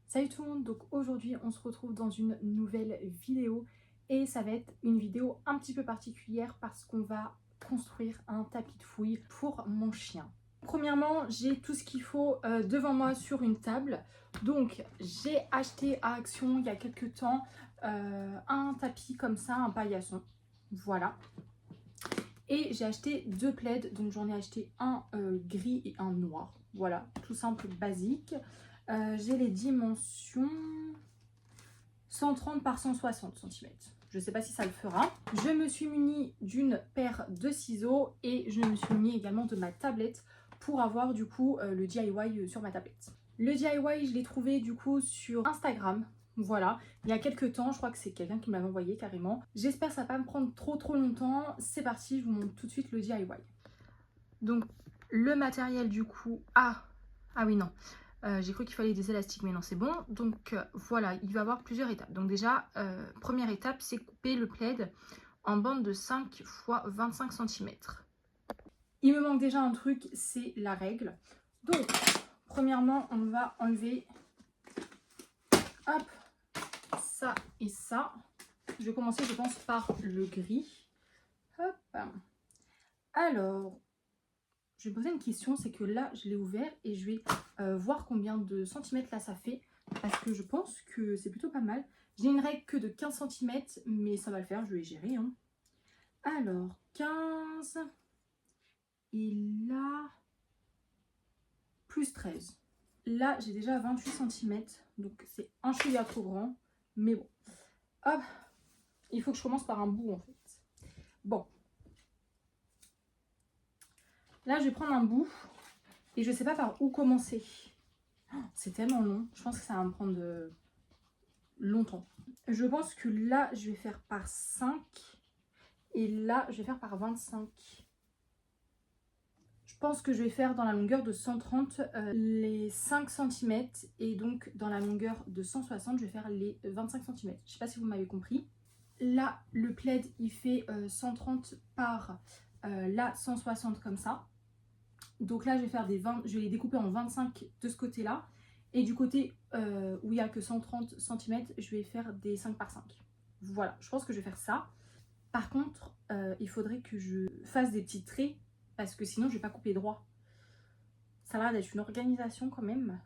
Salut tout le monde, donc aujourd'hui on se retrouve dans une nouvelle vidéo et ça va être une vidéo un petit peu particulière parce qu'on va construire un tapis de fouille pour mon chien. Premièrement, j'ai tout ce qu'il faut devant moi sur une table. Donc j'ai acheté à Action il y a quelques temps un tapis comme ça, un paillasson, voilà. Et j'ai acheté deux plaids, donc j'en ai acheté un gris et un noir, voilà, tout simple, basique. J'ai les dimensions 130 par 160 cm. Je ne sais pas si ça le fera. Je me suis munie d'une paire de ciseaux et je me suis munie également de ma tablette pour avoir du coup le DIY sur ma tablette. Le DIY, je l'ai trouvé du coup sur Instagram. Voilà, il y a quelques temps, je crois que c'est quelqu'un qui me l'avait envoyé carrément. J'espère que ça va pas me prendre trop longtemps. C'est parti, je vous montre tout de suite le DIY. Donc le matériel du coup... Ah oui non, j'ai cru qu'il fallait des élastiques, mais non, c'est bon. Donc voilà, il va y avoir plusieurs étapes. Donc déjà, première étape, c'est couper le plaid en bande de 5 x 25 cm. Il me manque déjà un truc, c'est la règle. Donc, premièrement, on va enlever hop, ça et ça. Je vais commencer, je pense, par le gris. Hop. Alors, je vais poser une question, c'est que là, je l'ai ouvert et je vais voir combien de centimètres là ça fait. Parce que je pense que c'est plutôt pas mal. J'ai une règle que de 15 cm, mais ça va le faire, je vais gérer. Hein. Alors, 15. Et là, plus 13. Là, j'ai déjà 28 cm, donc c'est un chouïa trop grand. Mais bon, hop, il faut que je commence par un bout en fait. Bon. Là, je vais prendre un bout et je sais pas par où commencer. C'est tellement long, je pense que ça va me prendre longtemps. Je pense que là, je vais faire par 5 et là, je vais faire par 25. Je pense que je vais faire dans la longueur de 130 les 5 cm et donc dans la longueur de 160, je vais faire les 25 cm. Je sais pas si vous m'avez compris. Là, le plaid, il fait 130 par là 160 comme ça. Donc là, je vais faire des 20, je vais les découper en 25 de ce côté-là. Et du côté où il n'y a que 130 cm, je vais faire des 5 par 5. Voilà, je pense que je vais faire ça. Par contre, il faudrait que je fasse des petits traits parce que sinon, je ne vais pas couper droit. Ça a l'air d'être une organisation quand même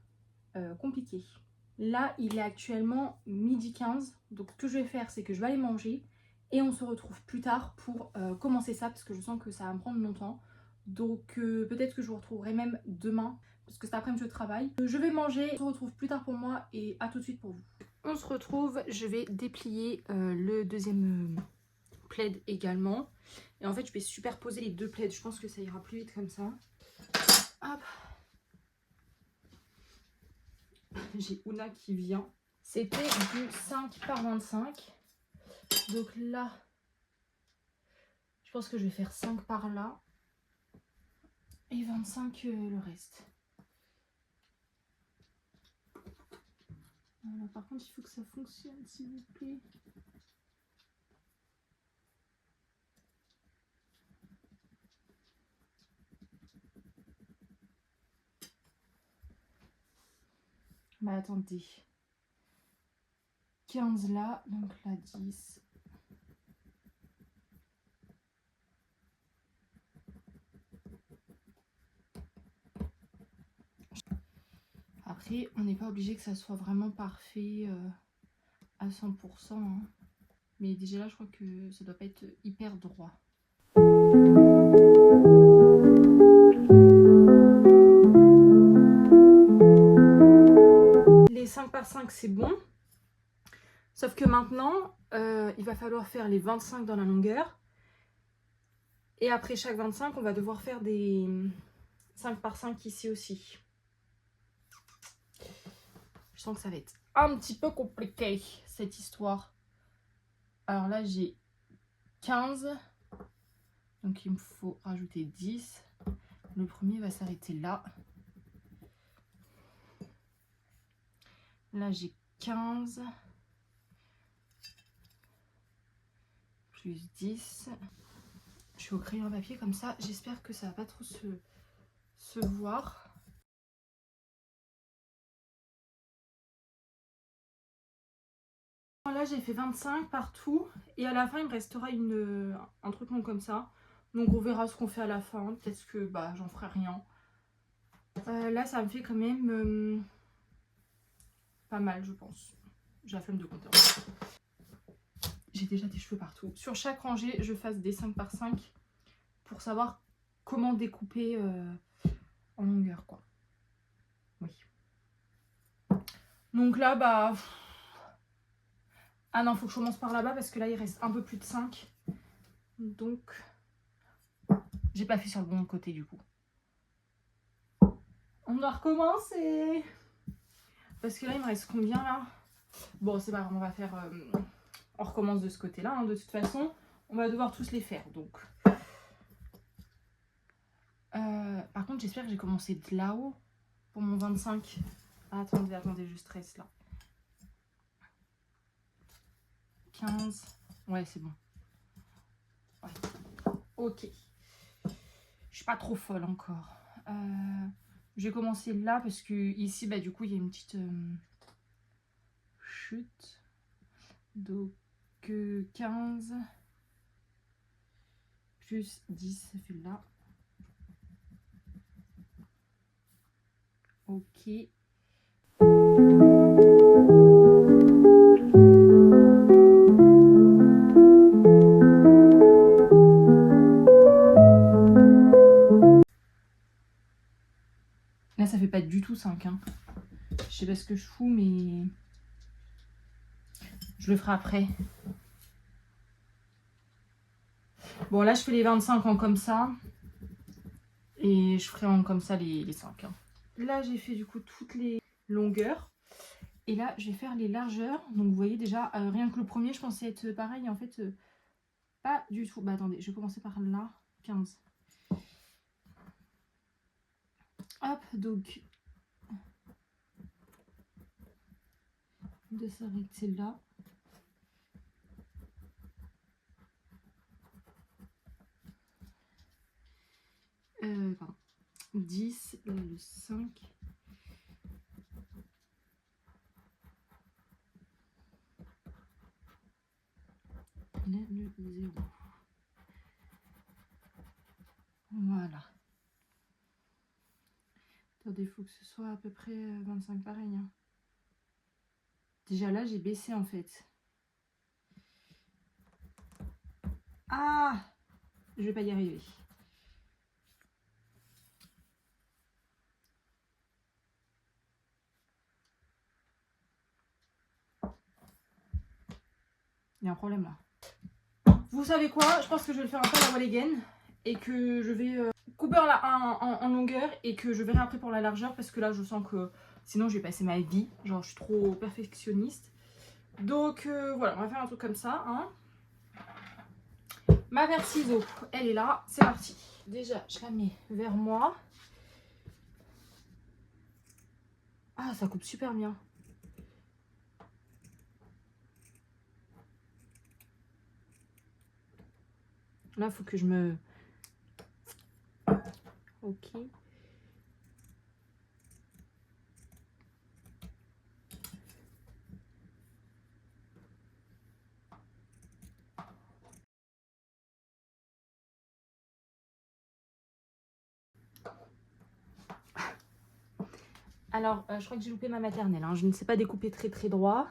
compliquée. Là, il est actuellement midi 15. Donc, ce que je vais faire, c'est que je vais aller manger. Et on se retrouve plus tard pour commencer ça parce que je sens que ça va me prendre longtemps. Donc, peut-être que je vous retrouverai même demain parce que cet après-midi, je travaille. Je vais manger. On se retrouve plus tard pour moi et à tout de suite pour vous. On se retrouve. Je vais déplier le deuxième plaid également. Et en fait, je vais superposer les deux plaids. Je pense que ça ira plus vite comme ça. Hop. J'ai Ouna qui vient. C'était du 5 par 25. Donc là, je pense que je vais faire 5 par là. Et 25 le reste. Voilà, par contre, il faut que ça fonctionne, s'il vous plaît. Bah attendez. 15 là, donc là 10. Après, on n'est pas obligé que ça soit vraiment parfait à 100%. Hein. Mais déjà là, je crois que ça doit pas être hyper droit. Les 5 par 5, c'est bon. Sauf que maintenant, il va falloir faire les 25 dans la longueur. Et après chaque 25, on va devoir faire des 5 par 5 ici aussi. Je sens que ça va être un petit peu compliqué, cette histoire. Alors là, j'ai 15. Donc, il me faut rajouter 10. Le premier va s'arrêter là. Là, j'ai 15. Plus 10. Je suis au crayon à papier comme ça. J'espère que ça va pas trop se voir. Là j'ai fait 25 partout et à la fin il me restera un truc long comme ça. Donc on verra ce qu'on fait à la fin. Peut-être que bah j'en ferai rien. Là ça me fait quand même pas mal je pense. J'ai la flemme de compter. J'ai déjà des cheveux partout. Sur chaque rangée je fasse des 5 par 5 pour savoir comment découper en longueur quoi. Oui. Donc là bah... Ah non, faut que je commence par là-bas parce que là il reste un peu plus de 5. Donc j'ai pas fait sur le bon côté du coup. On doit recommencer. Parce que là il me reste combien là? Bon c'est pas grave, on va faire... on recommence de ce côté-là. Hein. De toute façon, on va devoir tous les faire. Donc. Par contre j'espère que j'ai commencé de là-haut pour mon 25. Attendez, je stresse là. 15. Ouais c'est bon. Ouais. Ok. Je suis pas trop folle encore. Je vais commencer là parce que ici bah du coup il y a une petite chute. Donc 15 plus 10 ça fait là. Ok. Là ça fait pas du tout 5 hein. Je sais pas ce que je fous mais je le ferai après. Bon là je fais les 25 en comme ça. Et je ferai en comme ça les 5 hein. Là j'ai fait du coup toutes les longueurs. Et là je vais faire les largeurs. Donc vous voyez déjà rien que le premier je pensais être pareil. En fait pas du tout. Bah attendez je vais commencer par là. 15. Hop donc de s'arrêter là. Pardon. 10, là le 5. Là le 0. Voilà. Attendez, il faut que ce soit à peu près 25 pareil. Hein. Déjà là j'ai baissé en fait. Ah, je vais pas y arriver. Il y a un problème là. Vous savez quoi? Je pense que je vais le faire un peu à la wall again. Et que je vais couper en longueur. Et que je verrai après pour la largeur. Parce que là je sens que sinon je vais passer ma vie. Genre je suis trop perfectionniste. Donc voilà, on va faire un truc comme ça. Hein. Ma paire ciseaux, elle est là. C'est parti. Déjà je la mets vers moi. Ah ça coupe super bien. Là, il faut que je me... Ok. Alors, je crois que j'ai loupé ma maternelle. Hein. Je ne sais pas découper très droit.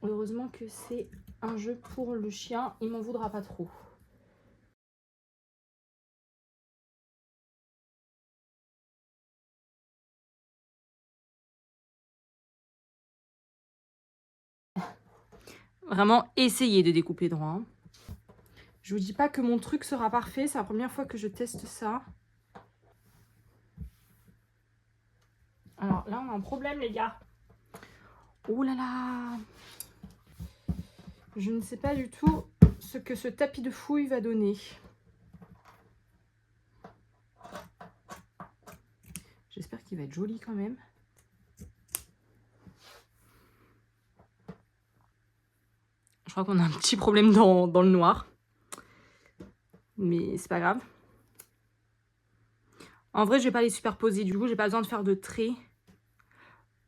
Heureusement que c'est un jeu pour le chien. Il m'en voudra pas trop. Vraiment, essayez de découper droit. Hein. Je vous dis pas que mon truc sera parfait. C'est la première fois que je teste ça. Alors là, on a un problème, les gars. Oh là là. Je ne sais pas du tout ce que ce tapis de fouille va donner. J'espère qu'il va être joli quand même. Je crois qu'on a un petit problème dans le noir. Mais c'est pas grave. En vrai, je vais pas les superposer. Du coup, j'ai pas besoin de faire de traits.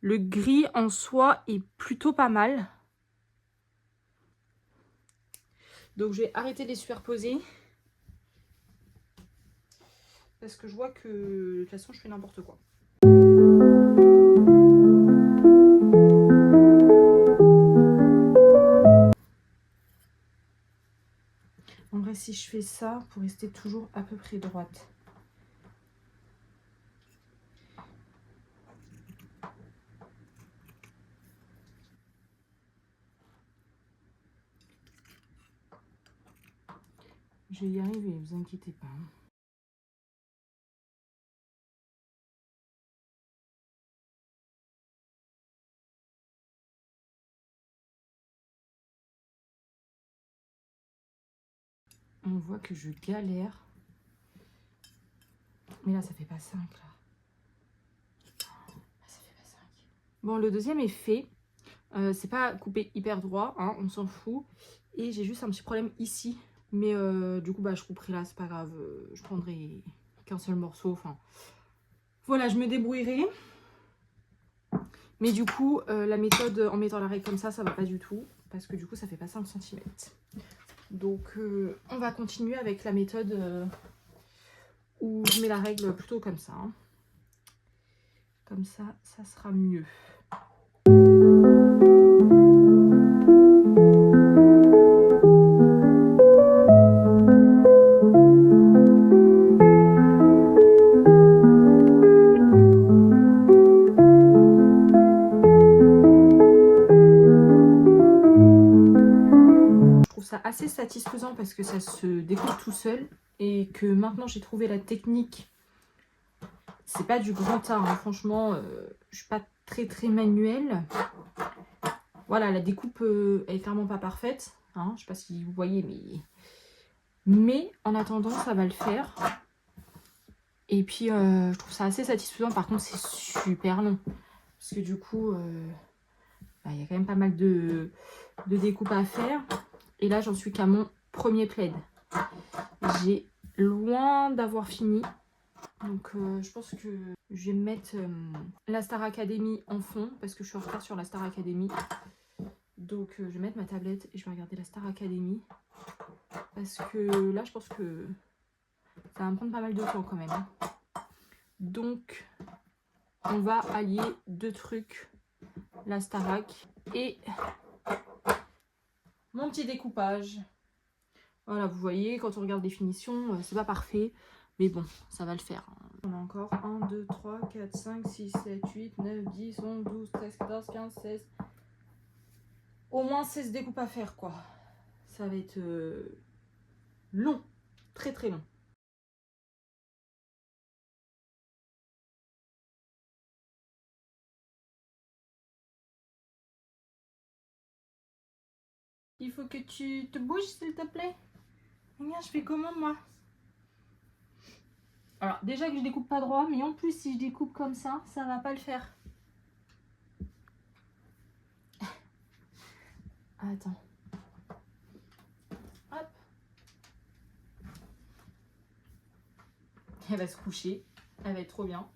Le gris en soi est plutôt pas mal. Donc je vais arrêter de les superposer. Parce que je vois que de toute façon je fais n'importe quoi. En vrai, si je fais ça, pour rester toujours à peu près droite. Je vais y arriver, vous inquiétez pas. On voit que je galère. Mais là, ça fait pas 5 là. Ça fait pas 5. Bon, le deuxième est fait. C'est pas coupé hyper droit, hein, on s'en fout. Et j'ai juste un petit problème ici. Mais du coup, bah, je couperai là, c'est pas grave. Je prendrai qu'un seul morceau. Enfin, voilà, je me débrouillerai. Mais du coup, la méthode en mettant la règle comme ça va pas du tout. Parce que du coup, ça fait pas 5 cm. Donc, on va continuer avec la méthode où je mets la règle plutôt comme ça. Hein. Comme ça, ça sera mieux. Assez satisfaisant parce que ça se découpe tout seul et que maintenant j'ai trouvé la technique. C'est pas du grand art, hein. Franchement, je suis pas très manuelle. Voilà, la découpe elle est clairement pas parfaite, hein. Je sais pas si vous voyez, mais en attendant ça va le faire. Et puis je trouve ça assez satisfaisant. Par contre c'est super long parce que du coup bah, y a quand même pas mal de découpes à faire. Et là, j'en suis qu'à mon premier plaid. J'ai loin d'avoir fini. Donc, je pense que je vais mettre la Star Academy en fond. Parce que je suis en retard sur la Star Academy. Donc, je vais mettre ma tablette et je vais regarder la Star Academy. Parce que là, je pense que ça va me prendre pas mal de temps quand même. Donc, on va allier deux trucs. La Starac et mon petit découpage. Voilà, vous voyez, quand on regarde les finitions, c'est pas parfait. Mais bon, ça va le faire. On a encore 1, 2, 3, 4, 5, 6, 7, 8, 9, 10, 11, 12, 13, 14, 15, 16. Au moins 16 découpes à faire, quoi. Ça va être long. Très long. Il faut que tu te bouges, s'il te plaît. Regarde, je fais comment, moi? Alors, déjà que je découpe pas droit, mais en plus, si je découpe comme ça va pas le faire. Attends. Hop. Elle va se coucher. Elle va être trop bien.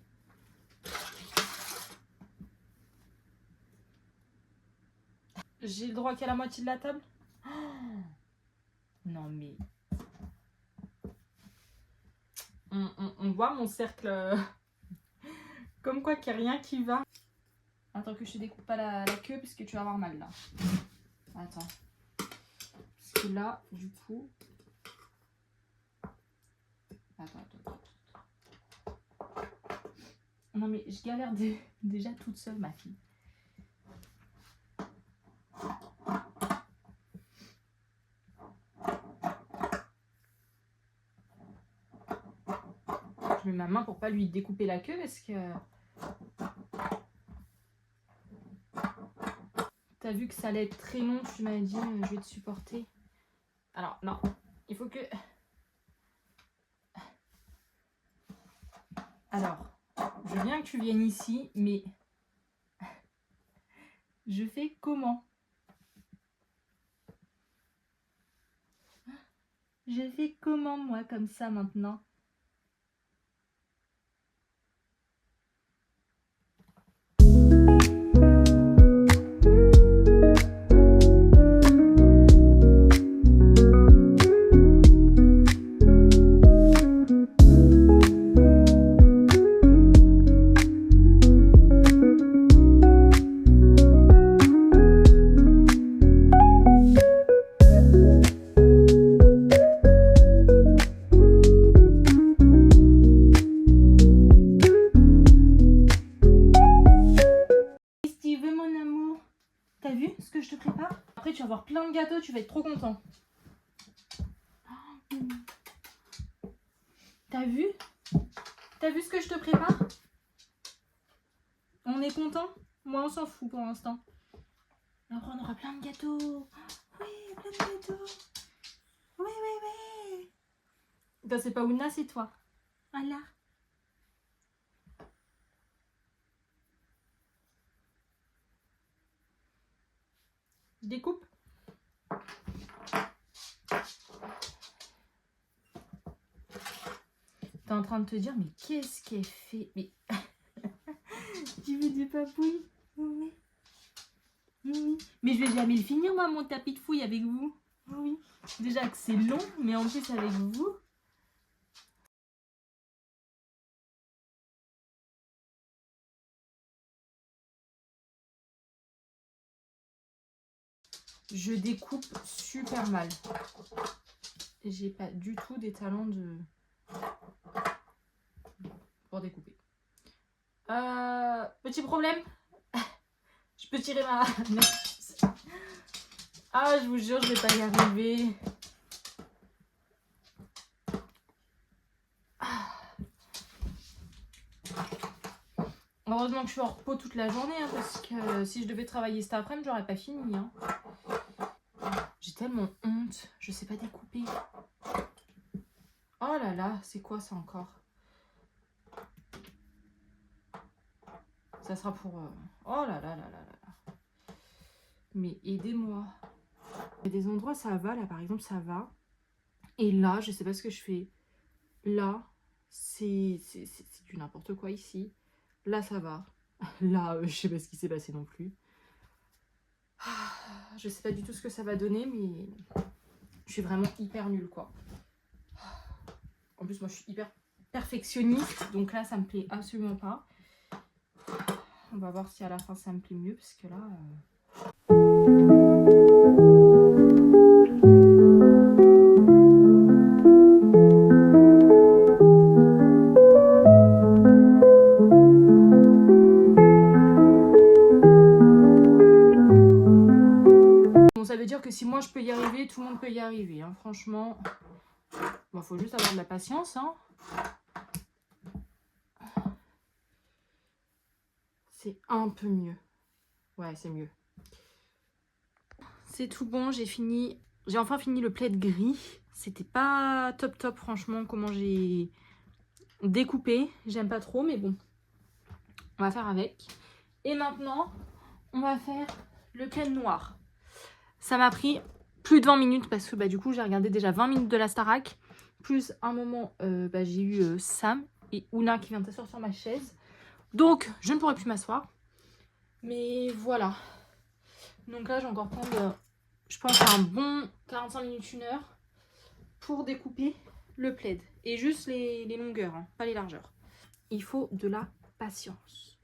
J'ai le droit qu'à la moitié de la table. Oh, non mais... On voit mon cercle... Comme quoi qu'il n'y a rien qui va. Attends que je te découpe pas la queue parce que tu vas avoir mal là. Attends. Parce que là, du coup... Attends. Non mais je galère déjà toute seule, ma fille. Je mets ma main pour pas lui découper la queue parce que... T'as vu que ça allait être très long, tu m'as dit je vais te supporter. Alors non, il faut que... Alors, je veux bien que tu viennes ici, mais... Je fais comment? Je fais comment moi comme ça maintenant? T'as vu ce que je te prépare? Après, tu vas avoir plein de gâteaux, tu vas être trop content. T'as vu? T'as vu ce que je te prépare? On est content? Moi, on s'en fout pour l'instant. Après, on aura plein de gâteaux. Oui, plein de gâteaux. Oui, oui, oui. Ben, c'est pas Ouna, c'est toi. Voilà. Je découpe. T'es en train de te dire, mais qu'est-ce qu'elle fait? Mais tu veux des papouilles? Oui. Oui. Mais je vais jamais le finir, moi, mon tapis de fouille avec vous. Oui. Déjà que c'est long, mais en plus avec vous. Je découpe super mal. J'ai pas du tout des talents pour découper. Petit problème. Je peux tirer ma... Ah, je vous jure, je vais pas y arriver. Heureusement que je suis en repos toute la journée, hein, parce que si je devais travailler cet après-midi, j'aurais pas fini. Hein. J'ai tellement honte, je sais pas découper. Oh là là, c'est quoi ça encore? Ça sera pour... Oh là là là là là. Mais aidez-moi. Il y a des endroits, ça va. Là, par exemple, ça va. Et là, je sais pas ce que je fais. Là, c'est du n'importe quoi ici. Là, ça va. Là, je sais pas ce qui s'est passé non plus. Je sais pas du tout ce que ça va donner, mais je suis vraiment hyper nulle, quoi. En plus, moi, je suis hyper perfectionniste. Donc là, ça me plaît absolument pas. On va voir si à la fin, ça me plaît mieux. Parce que là... Bon, ça veut dire que si moi, je peux y arriver, tout le monde peut y arriver. Hein. Franchement, bon, faut juste avoir de la patience. Hein. C'est un peu mieux. Ouais, c'est mieux. C'est tout bon, j'ai fini. J'ai enfin fini le plaid gris. C'était pas top top franchement comment j'ai découpé. J'aime pas trop mais bon. On va faire avec. Et maintenant, on va faire le plaid noir. Ça m'a pris plus de 20 minutes parce que du coup j'ai regardé déjà 20 minutes de la Starac. Plus un moment j'ai eu Sam et Ouna qui vient de s'asseoir sur ma chaise. Donc je ne pourrai plus m'asseoir. Mais voilà. Donc là, j'ai encore prendre, je pense, un bon 45 minutes, 1 heure pour découper le plaid. Et juste les longueurs, hein, pas les largeurs. Il faut de la patience.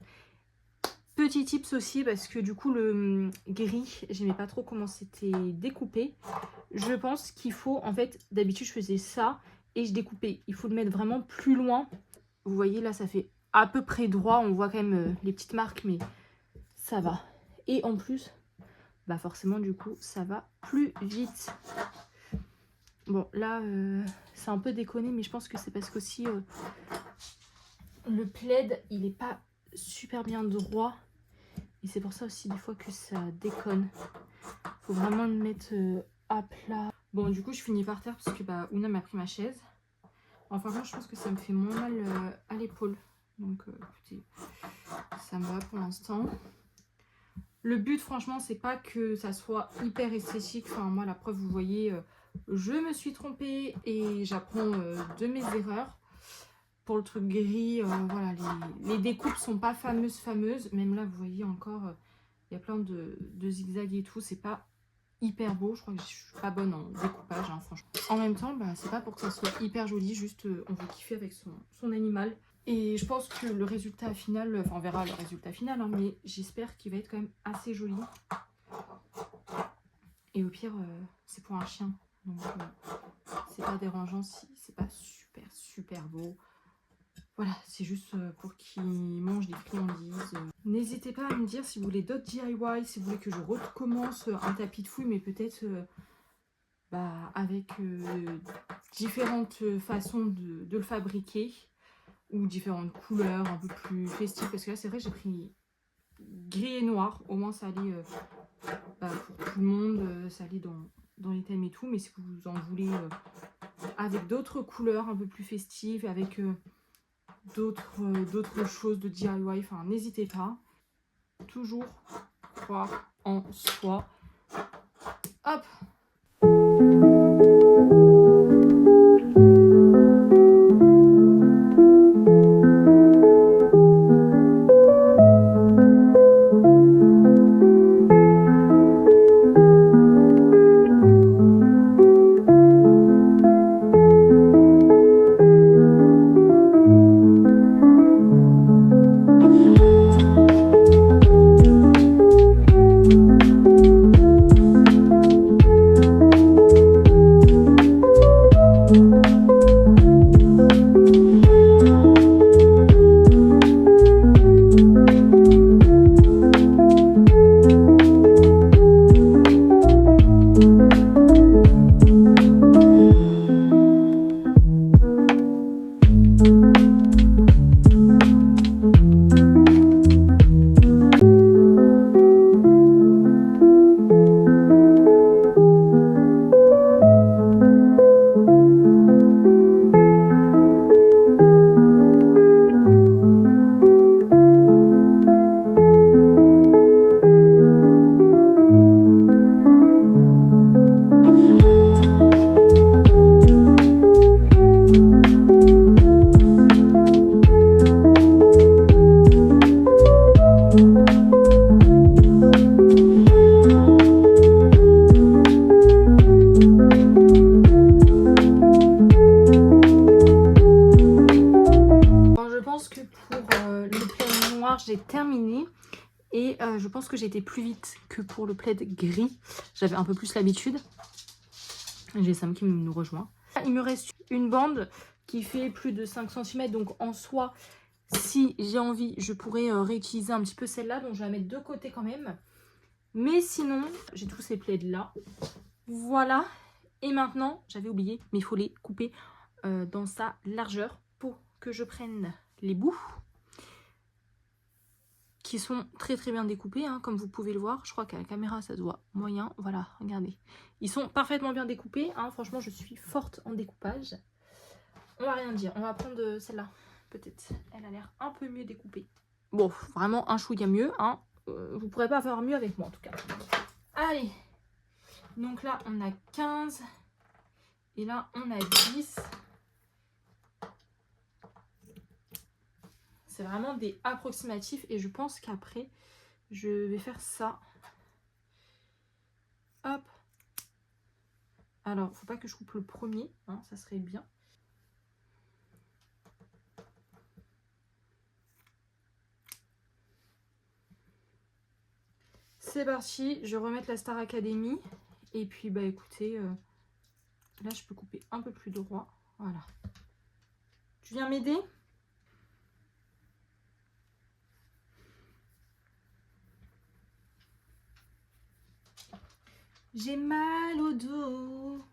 Petit tips aussi, parce que du coup, le gris, j'aimais pas trop comment c'était découpé. Je pense qu'il faut, en fait, d'habitude, je faisais ça et je découpais. Il faut le mettre vraiment plus loin. Vous voyez, là, ça fait à peu près droit. On voit quand même les petites marques, mais ça va. Et en plus... bah forcément du coup ça va plus vite. Bon là c'est un peu déconné mais je pense que c'est parce qu'aussi le plaid il est pas super bien droit et c'est pour ça aussi des fois que ça déconne. Faut vraiment le mettre à plat. Bon du coup je finis par terre parce que Ouna m'a pris ma chaise. Enfin moi je pense que ça me fait moins mal à l'épaule. Donc écoutez, ça me va pour l'instant. Le but, franchement, c'est pas que ça soit hyper esthétique. Enfin, moi, la preuve, vous voyez, je me suis trompée et j'apprends de mes erreurs. Pour le truc gris, voilà, les découpes sont pas fameuses. Même là, vous voyez encore, il y a plein de zigzags et tout. C'est pas hyper beau. Je crois que je suis pas bonne en découpage, hein, franchement. En même temps, c'est pas pour que ça soit hyper joli. Juste, on veut kiffer avec son animal. Et je pense que le résultat final, enfin on verra le résultat final, hein, mais j'espère qu'il va être quand même assez joli. Et au pire, c'est pour un chien, donc c'est pas dérangeant si c'est pas super beau. Voilà, c'est juste pour qu'ils mangent des friandises. N'hésitez pas à me dire si vous voulez d'autres DIY, si vous voulez que je recommence un tapis de fouille, mais peut-être avec différentes façons de le fabriquer, ou différentes couleurs un peu plus festives, parce que là c'est vrai que j'ai pris gris et noir, au moins ça allait pour tout le monde, ça allait dans les thèmes et tout, mais si vous en voulez avec d'autres couleurs un peu plus festives, avec d'autres choses de DIY, enfin n'hésitez pas, toujours croire en soi. Hop. J'ai terminé et je pense que j'ai été plus vite que pour le plaid gris. J'avais un peu plus l'habitude. J'ai Sam qui nous rejoint. Il me reste une bande qui fait plus de 5 cm, donc en soi, si j'ai envie, je pourrais réutiliser un petit peu celle-là, donc je vais la mettre de côté quand même. Mais sinon, j'ai tous ces plaids là. Voilà. Et maintenant, j'avais oublié, mais il faut les couper dans sa largeur pour que je prenne les bouts, qui sont très très bien découpés, hein, comme vous pouvez le voir. Je crois qu'à la caméra ça se voit moyen. Voilà, regardez. Ils sont parfaitement bien découpés, hein. Franchement, je suis forte en découpage. On va rien dire. On va prendre celle-là, peut-être. Elle a l'air un peu mieux découpée. Bon, vraiment un chouïa mieux, hein. Vous pourrez pas faire mieux avec moi en tout cas. Allez. Donc là, on a 15. Et là, on a 10. C'est vraiment des approximatifs et je pense qu'après, je vais faire ça. Hop. Alors, faut pas que je coupe le premier, hein, ça serait bien. C'est parti, je vais remettre la Star Academy. Et puis, bah écoutez, là, je peux couper un peu plus droit. Voilà. Tu viens m'aider ? J'ai mal au dos.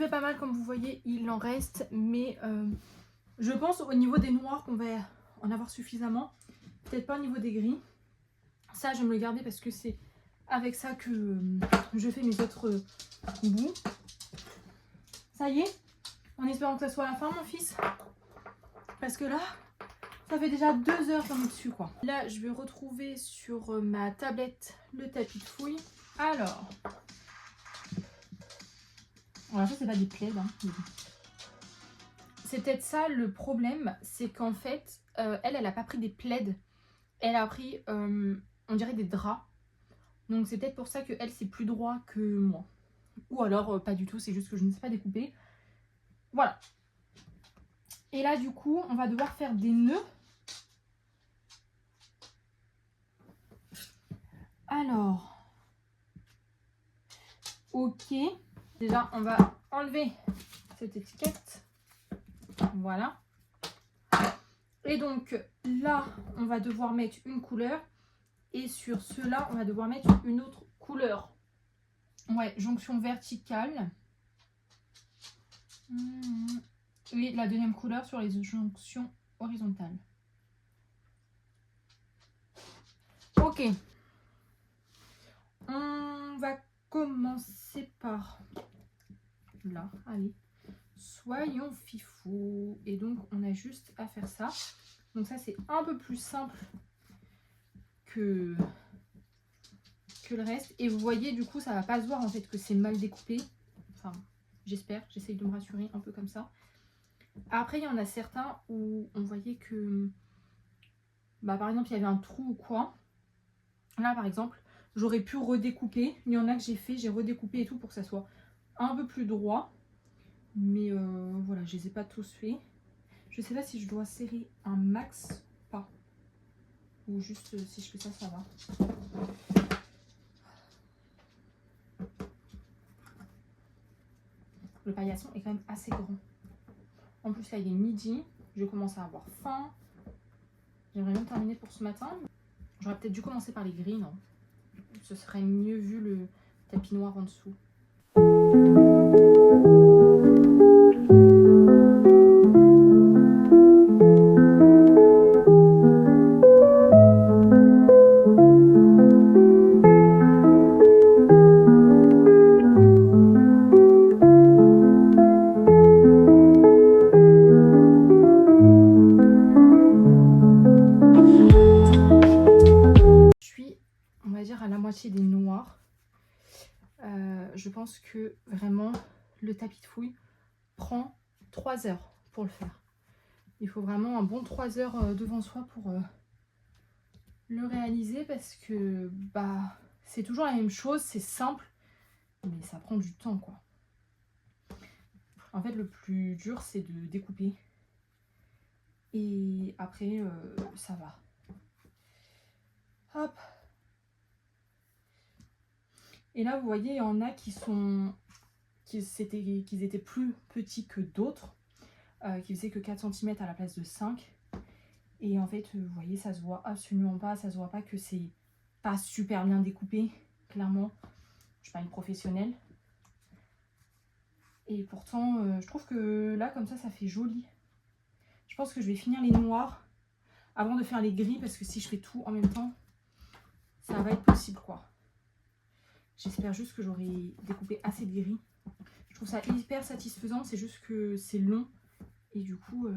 déjà pas mal, comme vous voyez, il en reste. Mais je pense au niveau des noirs qu'on va en avoir suffisamment. Peut-être pas au niveau des gris. Ça, je vais me le garder parce que c'est avec ça que je fais mes autres bouts. Ça y est, en espérant que ça soit à la fin, mon fils. Parce que là, ça fait déjà 2 heures qu'on est dessus, quoi. Là, je vais retrouver sur ma tablette le tapis de fouille. Alors ça, c'est pas des plaids. Hein. C'est peut-être ça le problème. C'est qu'en fait, elle a pas pris des plaids. Elle a pris, on dirait des draps. Donc, c'est peut-être pour ça que elle, c'est plus droit que moi. Ou alors, pas du tout. C'est juste que je ne sais pas découper. Voilà. Et là, du coup, on va devoir faire des nœuds. Alors, ok. Déjà, on va enlever cette étiquette. Voilà. Et donc, là, on va devoir mettre une couleur. Et sur ceux-là, on va devoir mettre une autre couleur. Ouais, jonction verticale. Et la deuxième couleur sur les jonctions horizontales. Ok. On va commencer par là. Allez. Soyons fifous. Et donc, on a juste à faire ça. Donc ça, c'est un peu plus simple que le reste. Et vous voyez, du coup, ça va pas se voir en fait que c'est mal découpé. Enfin, j'espère. J'essaye de me rassurer un peu comme ça. Après, il y en a certains où on voyait que, par exemple, il y avait un trou ou quoi. Là, par exemple, j'aurais pu redécouper. Il y en a que j'ai redécoupé et tout pour que ça soit un peu plus droit. Mais voilà, je les ai pas tous faits. Je sais pas si je dois serrer un max ou pas. Ou juste si je fais ça, ça va. Le paillasson est quand même assez grand. En plus, là, il est midi. Je commence à avoir faim. J'aimerais bien terminer pour ce matin. J'aurais peut-être dû commencer par les gris, non? Ce serait mieux vu le tapis noir en dessous. Des noirs. Je pense que vraiment le tapis de fouille prend 3 heures pour le faire. Il faut vraiment un bon 3 heures devant soi pour le réaliser parce que c'est toujours la même chose, c'est simple mais ça prend du temps quoi. En fait le plus dur c'est de découper et après ça va. Hop. Et là, vous voyez, il y en a qui étaient plus petits que d'autres, qui faisaient que 4 cm à la place de 5. Et en fait, vous voyez, ça se voit absolument pas. Ça se voit pas que c'est pas super bien découpé, clairement. Je suis pas une professionnelle. Et pourtant, je trouve que là, comme ça fait joli. Je pense que je vais finir les noirs avant de faire les gris, parce que si je fais tout en même temps, ça va être possible, quoi. J'espère juste que j'aurai découpé assez de gris. Je trouve ça hyper satisfaisant. C'est juste que c'est long. Et du coup,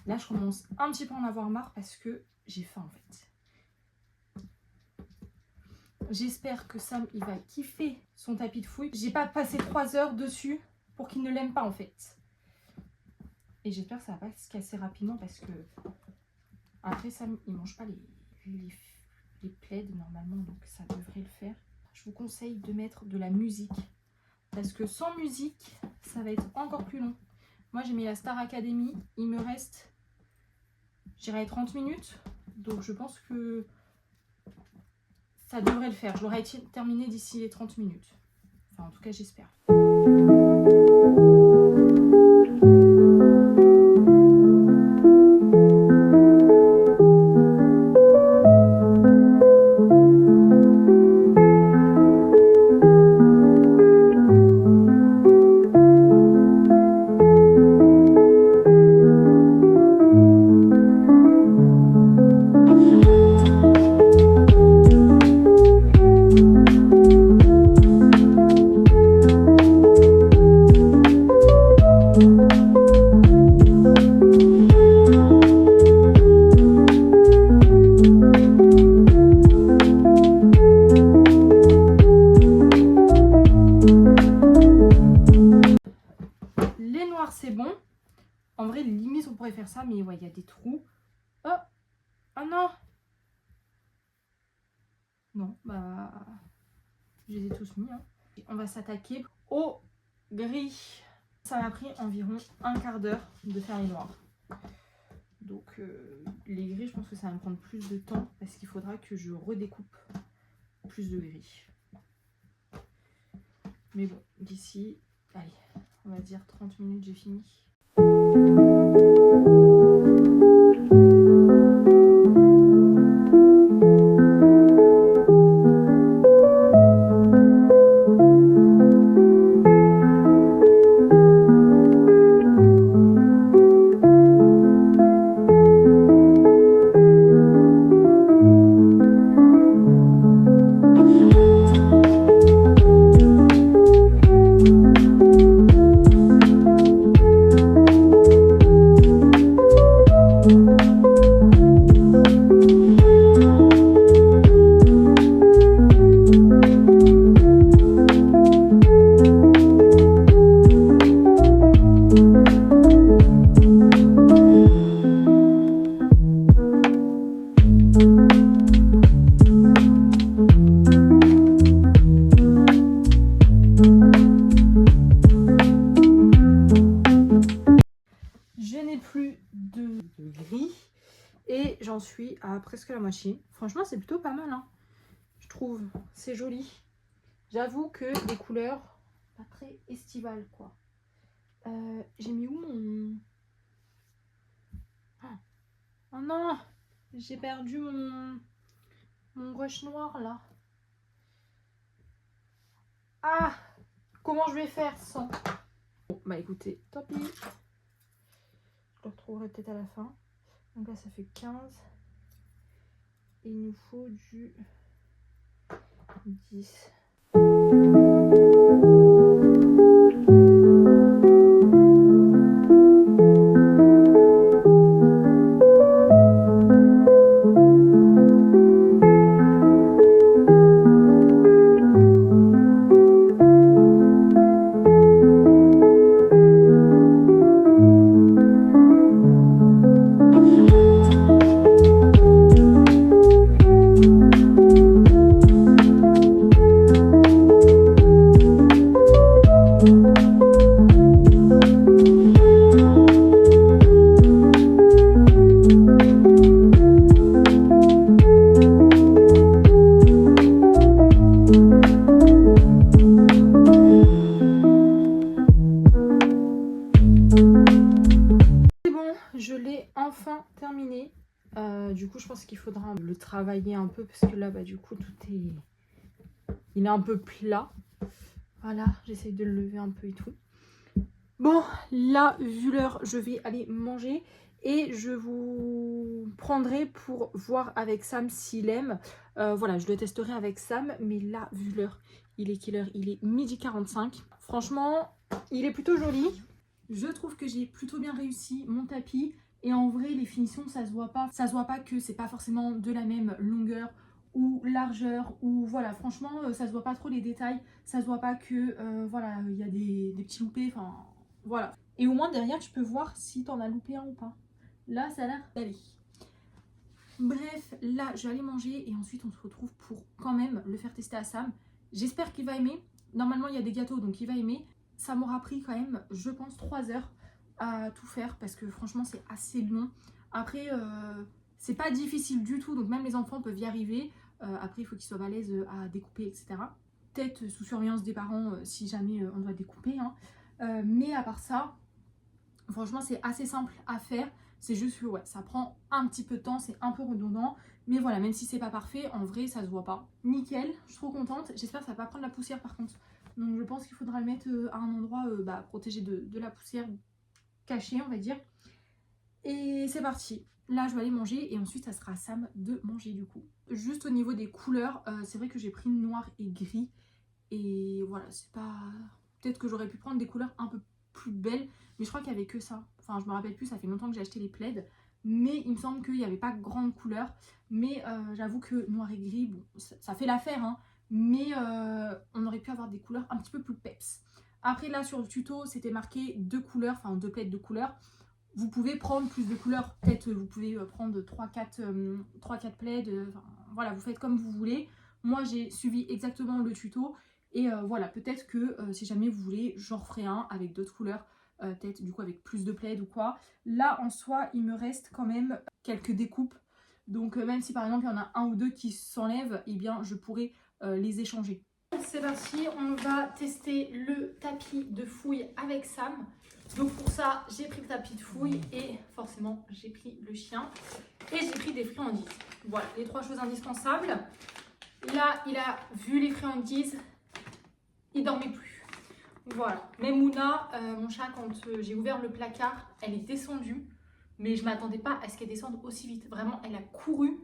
là, je commence un petit peu à en avoir marre parce que j'ai faim en fait. J'espère que Sam, il va kiffer son tapis de fouille. J'ai pas passé 3 heures dessus pour qu'il ne l'aime pas en fait. Et j'espère que ça va pas se casser rapidement parce que après Sam, il mange pas les plaids normalement, donc ça devrait le faire. Je vous conseille de mettre de la musique parce que sans musique ça va être encore plus long. Moi j'ai mis la Star Academy, il me reste je dirais 30 minutes, donc je pense que ça devrait le faire. Je l'aurai terminé d'ici les 30 minutes, enfin en tout cas j'espère. noir c'est bon. En vrai limite on pourrait faire ça, mais ouais il y a des trous. Oh, oh non. Non, bah je les ai tous mis. Hein. On va s'attaquer au gris. Ça m'a pris environ un quart d'heure de faire les noirs. Donc les gris, je pense que ça va me prendre plus de temps parce qu'il faudra que je redécoupe plus de gris. Mais bon, d'ici, allez, on va dire 30 minutes, j'ai fini. Et j'en suis à presque la moitié. Franchement, c'est plutôt pas mal, hein. Je trouve. C'est joli. J'avoue que des couleurs pas très estivales, quoi. J'ai mis où mon... Oh non! J'ai perdu mon brush noir, là. Ah! Comment je vais faire sans... Bon, bah écoutez, tant pis. Je le retrouverai peut-être à la fin. Donc là, ça fait 15. Et il nous faut du 10. Enfin terminé. Du coup je pense qu'il faudra le travailler un peu parce que là bah du coup tout est... Il est un peu plat. Voilà, j'essaye de le lever un peu et tout. Bon, là vu l'heure, je vais aller manger et je vous prendrai pour voir avec Sam s'il aime. Voilà, je le testerai avec Sam, mais là vu l'heure, il est quelle heure? Il est 12h45. Franchement, il est plutôt joli. Je trouve que j'ai plutôt bien réussi mon tapis. Et en vrai, les finitions, ça se voit pas. Ça se voit pas que c'est pas forcément de la même longueur ou largeur. Ou voilà, franchement, ça se voit pas trop les détails. Ça se voit pas que, voilà, il y a des petits loupés. Enfin, voilà. Et au moins, derrière, tu peux voir si t'en as loupé un ou pas. Là, ça a l'air d'aller. Bref, là, je vais aller manger. Et ensuite, on se retrouve pour quand même le faire tester à Sam. J'espère qu'il va aimer. Normalement, il y a des gâteaux, donc il va aimer. Ça m'aura pris quand même, je pense, 3 heures à tout faire parce que franchement c'est assez long. Après c'est pas difficile du tout, donc même les enfants peuvent y arriver. Après il faut qu'ils soient à l'aise à découper, etc. Peut-être sous surveillance des parents si jamais on doit découper, hein. Mais à part ça, franchement c'est assez simple à faire. C'est juste que ouais, ça prend un petit peu de temps, c'est un peu redondant. Mais voilà, même si c'est pas parfait, en vrai ça se voit pas. Nickel, je suis trop contente. J'espère que ça va pas prendre la poussière par contre. Donc je pense qu'il faudra le mettre à un endroit protégé de la poussière, caché on va dire. Et c'est parti. Là je vais aller manger et ensuite ça sera à Sam de manger du coup. Juste au niveau des couleurs, c'est vrai que j'ai pris noir et gris. Et voilà, c'est pas... Peut-être que j'aurais pu prendre des couleurs un peu plus belles. Mais je crois qu'il n'y avait que ça. Enfin je me rappelle plus, ça fait longtemps que j'ai acheté les plaids. Mais il me semble qu'il n'y avait pas grande couleur. Mais j'avoue que noir et gris, bon, ça fait l'affaire, hein. Mais on aurait pu avoir des couleurs un petit peu plus peps. Après là sur le tuto c'était marqué 2 couleurs, enfin 2 palettes de couleurs. Vous pouvez prendre plus de couleurs, peut-être vous pouvez prendre 3-4 plaids, voilà, vous faites comme vous voulez. Moi j'ai suivi exactement le tuto et voilà, peut-être que si jamais vous voulez, j'en referai un avec d'autres couleurs, peut-être du coup avec plus de plaids ou quoi. Là en soi, il me reste quand même quelques découpes, donc même si par exemple il y en a un ou deux qui s'enlèvent, eh bien je pourrais les échanger. C'est parti, on va tester le tapis de fouille avec Sam. Donc pour ça, j'ai pris le tapis de fouille et forcément, j'ai pris le chien. Et j'ai pris des friandises. Voilà, les 3 choses indispensables. Là, il a vu les friandises, il dormait plus. Voilà, même Mouna, mon chat, quand j'ai ouvert le placard, elle est descendue. Mais je ne m'attendais pas à ce qu'elle descende aussi vite. Vraiment, elle a couru.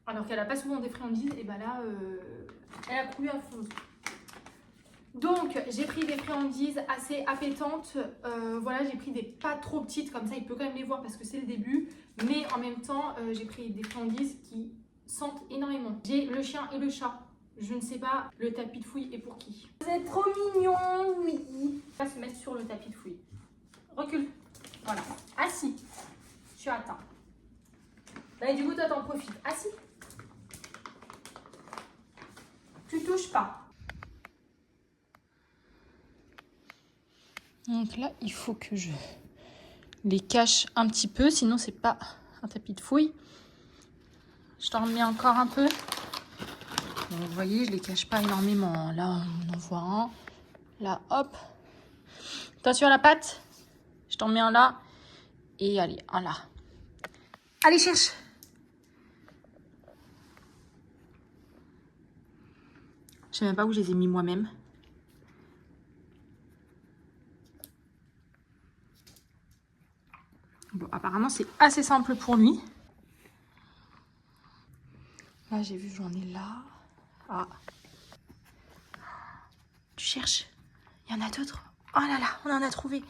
Alors qu'elle n'a pas souvent des friandises, et bien là, elle a couru à fond. Donc, j'ai pris des friandises assez appétantes. Voilà, j'ai pris des pas trop petites, comme ça il peut quand même les voir parce que c'est le début. Mais en même temps, j'ai pris des friandises qui sentent énormément. J'ai le chien et le chat. Je ne sais pas, le tapis de fouille est pour qui. Vous êtes trop mignon, oui. On va se mettre sur le tapis de fouille. Recule. Voilà. Assis. Tu attends. Bah, et du coup, toi, t'en profites. Assis. Tu touches pas. Donc là, il faut que je les cache un petit peu, sinon c'est pas un tapis de fouille. Je t'en remets encore un peu. Donc, vous voyez, je les cache pas énormément. Là, on en voit un. Là, hop. Attention à la patte. Je t'en mets un là. Et allez, un là. Allez, cherche. Je sais même pas où je les ai mis moi-même. Bon, apparemment, c'est assez simple pour lui. Là, j'ai vu, j'en ai là. Ah. Tu cherches? Il y en a d'autres? Oh là là, on en a trouvé.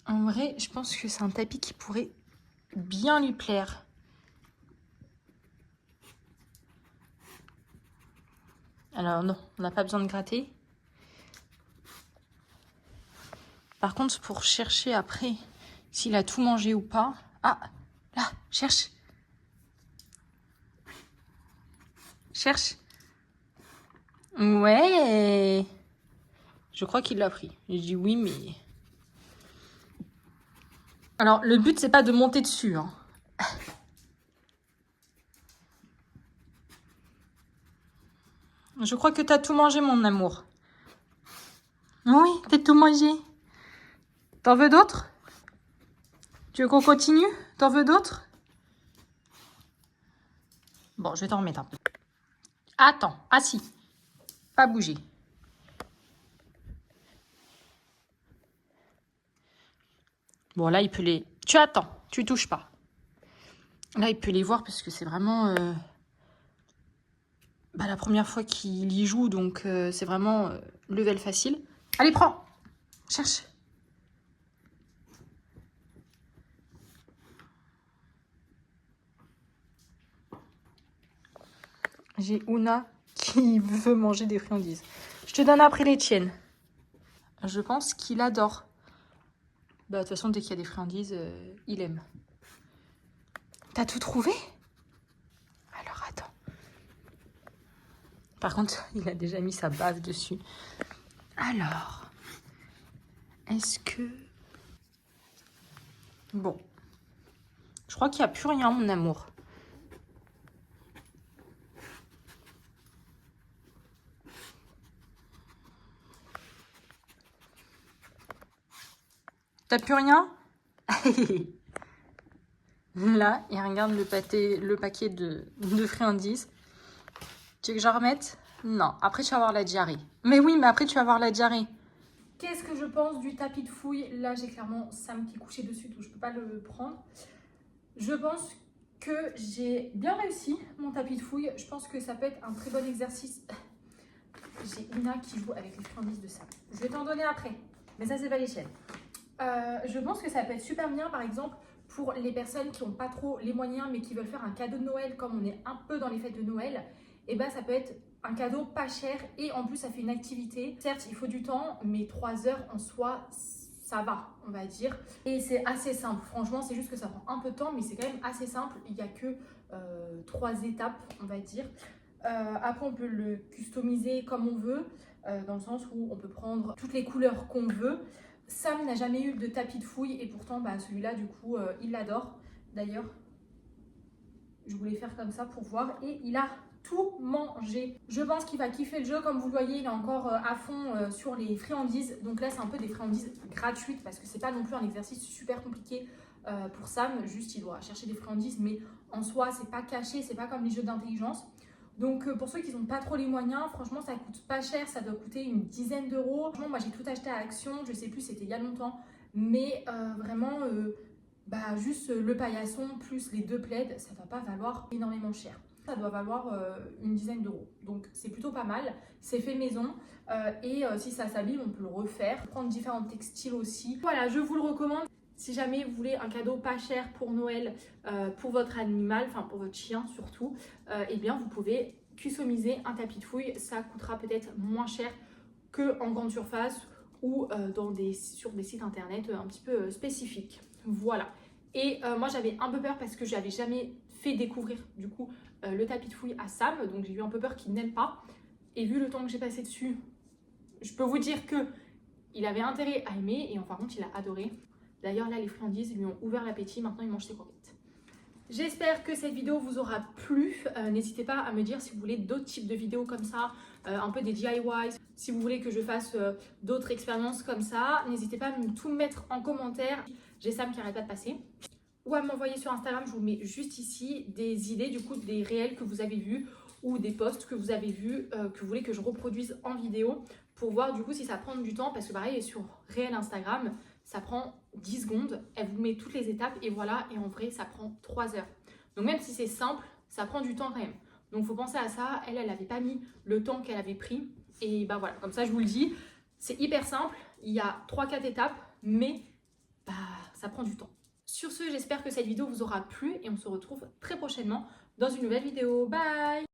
En vrai, je pense que c'est un tapis qui pourrait bien lui plaire. Alors non, on n'a pas besoin de gratter. Par contre, pour chercher après s'il a tout mangé ou pas... Ah, là, cherche. Cherche. Ouais. Je crois qu'il l'a pris. J'ai dit oui, mais... Alors, le but, c'est pas de monter dessus. Hein. Je crois que t'as tout mangé, mon amour. Oui, t'as tout mangé. T'en veux d'autres? Tu veux qu'on continue? T'en veux d'autres? Bon, je vais t'en remettre un peu. Attends, assis. Pas bouger. Bon, là, il peut les... Tu attends, tu touches pas. Là, il peut les voir parce que c'est vraiment la première fois qu'il y joue. Donc, c'est vraiment level facile. Allez, prends. Cherche. J'ai Ouna qui veut manger des friandises. Je te donne après les tiennes. Je pense qu'il adore. Bah, de toute façon, dès qu'il y a des friandises, il aime. T'as tout trouvé? Alors, attends. Par contre, il a déjà mis sa bave dessus. Alors, est-ce que... Bon. Je crois qu'il n'y a plus rien, mon amour. T'as plus rien? Là, il regarde le paquet de friandises. Tu veux que j'en remette? Non, après tu vas avoir la diarrhée. Mais oui, mais après tu vas avoir la diarrhée. Qu'est-ce que je pense du tapis de fouille? Là, j'ai clairement Sam qui est couché dessus, donc je ne peux pas le prendre. Je pense que j'ai bien réussi mon tapis de fouille. Je pense que ça peut être un très bon exercice. J'ai Ina qui joue avec les friandises de Sam. Je vais t'en donner après, mais ça, c'est pas les chiennes. Je pense que ça peut être super bien, par exemple, pour les personnes qui n'ont pas trop les moyens, mais qui veulent faire un cadeau de Noël, comme on est un peu dans les fêtes de Noël. Et ben, ça peut être un cadeau pas cher et en plus ça fait une activité. Certes, il faut du temps, mais 3 heures en soi, ça va, on va dire. Et c'est assez simple. Franchement, c'est juste que ça prend un peu de temps, mais c'est quand même assez simple. Il n'y a que 3 étapes, on va dire. Après, on peut le customiser comme on veut, dans le sens où on peut prendre toutes les couleurs qu'on veut. Sam n'a jamais eu de tapis de fouille et pourtant, bah, celui-là, du coup, il l'adore. D'ailleurs, je voulais faire comme ça pour voir et il a tout mangé. Je pense qu'il va kiffer le jeu. Comme vous le voyez, il est encore à fond sur les friandises. Donc là, c'est un peu des friandises gratuites parce que c'est pas non plus un exercice super compliqué pour Sam. Juste, il doit chercher des friandises, mais en soi, c'est pas caché, c'est pas comme les jeux d'intelligence. Donc pour ceux qui n'ont pas trop les moyens, franchement, ça coûte pas cher. Ça doit coûter une dizaine d'euros. Franchement, moi, j'ai tout acheté à Action. Je sais plus, c'était il y a longtemps. Mais vraiment... bah, juste le paillasson plus les 2 plaids, ça va pas valoir énormément cher. Ça doit valoir une dizaine d'euros. Donc c'est plutôt pas mal. C'est fait maison et si ça s'abîme, on peut le refaire. Prendre différents textiles aussi. Voilà, je vous le recommande. Si jamais vous voulez un cadeau pas cher pour Noël, pour votre animal, enfin pour votre chien surtout, eh bien vous pouvez customiser un tapis de fouille. Ça coûtera peut-être moins cher qu'en grande surface ou sur des sites internet un petit peu spécifiques. Voilà. Et moi j'avais un peu peur parce que j'avais jamais fait découvrir du coup le tapis de fouille à Sam, donc j'ai eu un peu peur qu'il n'aime pas. Et vu le temps que j'ai passé dessus, je peux vous dire que il avait intérêt à aimer et en fin de compte il a adoré. D'ailleurs là les friandises lui ont ouvert l'appétit, maintenant il mange ses croquettes. J'espère que cette vidéo vous aura plu. N'hésitez pas à me dire si vous voulez d'autres types de vidéos comme ça, un peu des DIY. Si vous voulez que je fasse d'autres expériences comme ça, n'hésitez pas à tout mettre en commentaire. J'ai Sam qui arrête pas de passer. Ou à m'envoyer sur Instagram, je vous mets juste ici des idées, du coup des réels que vous avez vus ou des posts que vous avez vus, que vous voulez que je reproduise en vidéo pour voir du coup si ça prend du temps. Parce que pareil, sur réel Instagram, ça prend 10 secondes. Elle vous met toutes les étapes et voilà. Et en vrai, ça prend 3 heures. Donc même si c'est simple, ça prend du temps quand même. Donc il faut penser à ça. Elle n'avait pas mis le temps qu'elle avait pris. Et bah voilà, comme ça je vous le dis, c'est hyper simple. Il y a 3-4 étapes, mais bah, ça prend du temps. Sur ce, j'espère que cette vidéo vous aura plu et on se retrouve très prochainement dans une nouvelle vidéo. Bye!